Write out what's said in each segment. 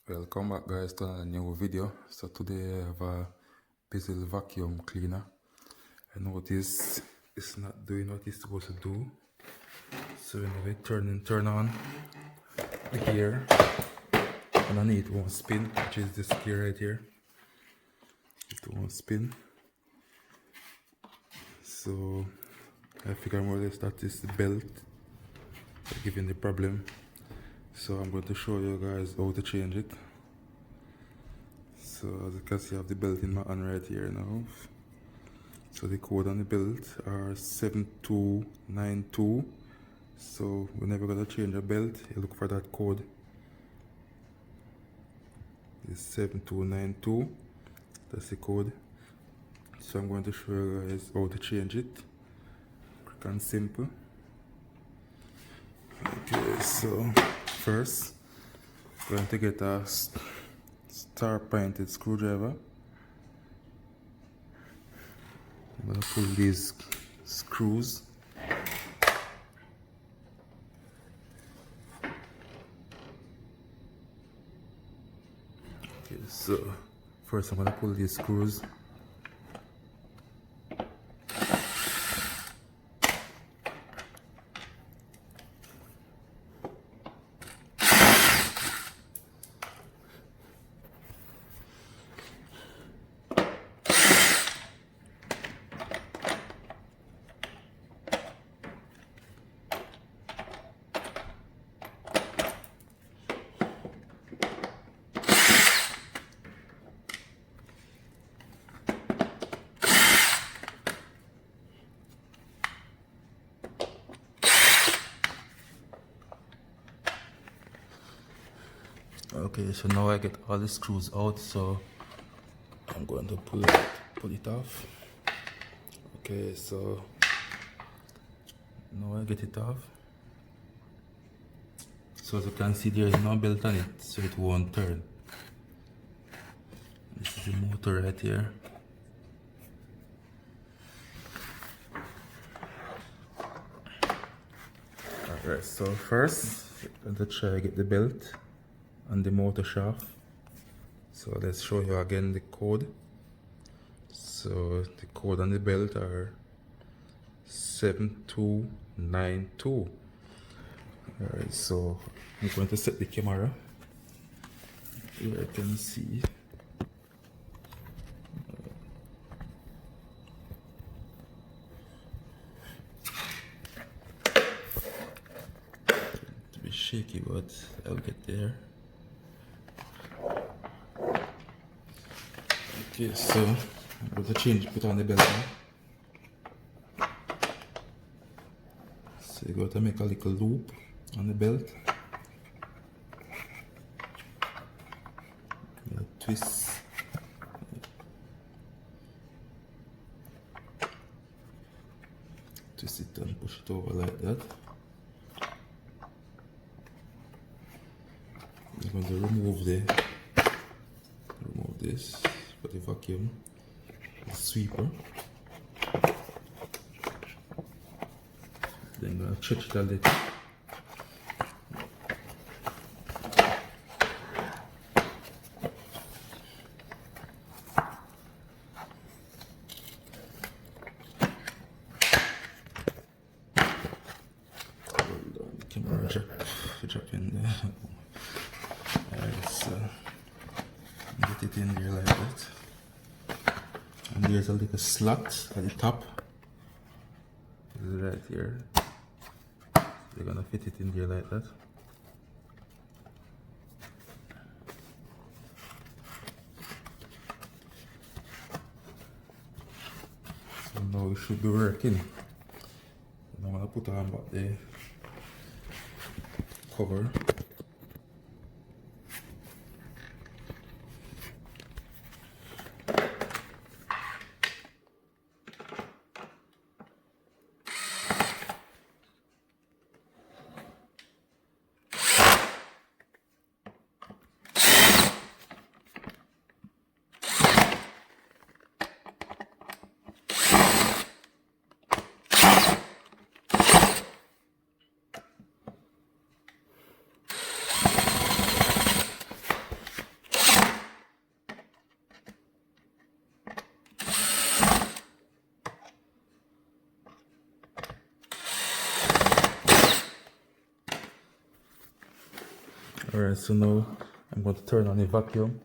Welcome back guys to another new video. So today I have a Bissell vacuum cleaner. I noticed it's not doing what it's supposed to do. So when we turn on the gear, underneath it won't spin, which is this gear right here. It won't spin. So I figure more or less that is the belt giving the problem. So I'm going to show you guys how to change it. So as you can see, I have the belt in my hand right here now. So the code on the belt are 7292. So whenever you're going to change a belt, you look for that code. It's 7292. That's the code. So I'm going to show you guys how to change it. Quick and simple. Okay, so first, I'm going to get a star pointed screwdriver. I'm going to pull these screws. Okay, so first I'm going to pull these screws. Okay, so now I get all the screws out, so I'm going to pull it off. Okay, so now I get it off. So as you can see, there is no belt on it, so it won't turn. This is the motor right here. Alright, so first I'm going to try to get the belt on the motor shaft. So let's show you again the code. So the code on the belt are 7292. Alright, so I'm going to set the camera. Here I can see. To be shaky, but I'll get there. Okay, so I'm going to put on the belt now. So you got to make a little loop on the belt. Twist. Twist it and push it over like that. I'm going to remove this for the vacuum, the sweeper. Then I'm going to stretch it a little. Camera drop in there. Alright, so get it in there like that. And there's a little slot at the top. This is right here. You're gonna fit it in there like that. So now it should be working. And I'm gonna put on back the cover. Alright, so now I'm going to turn on the vacuum.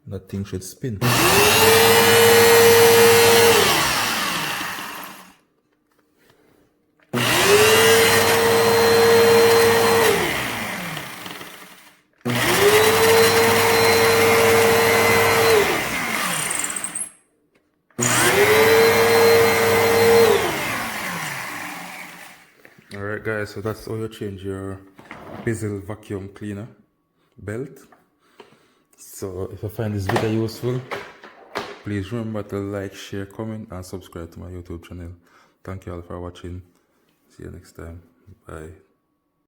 That thing should spin. Alright guys, so that's how you change your Bissell vacuum cleaner belt. So if you find this video useful, please remember to like, share, comment and subscribe to my YouTube channel. Thank you all for watching. See you next time. Bye.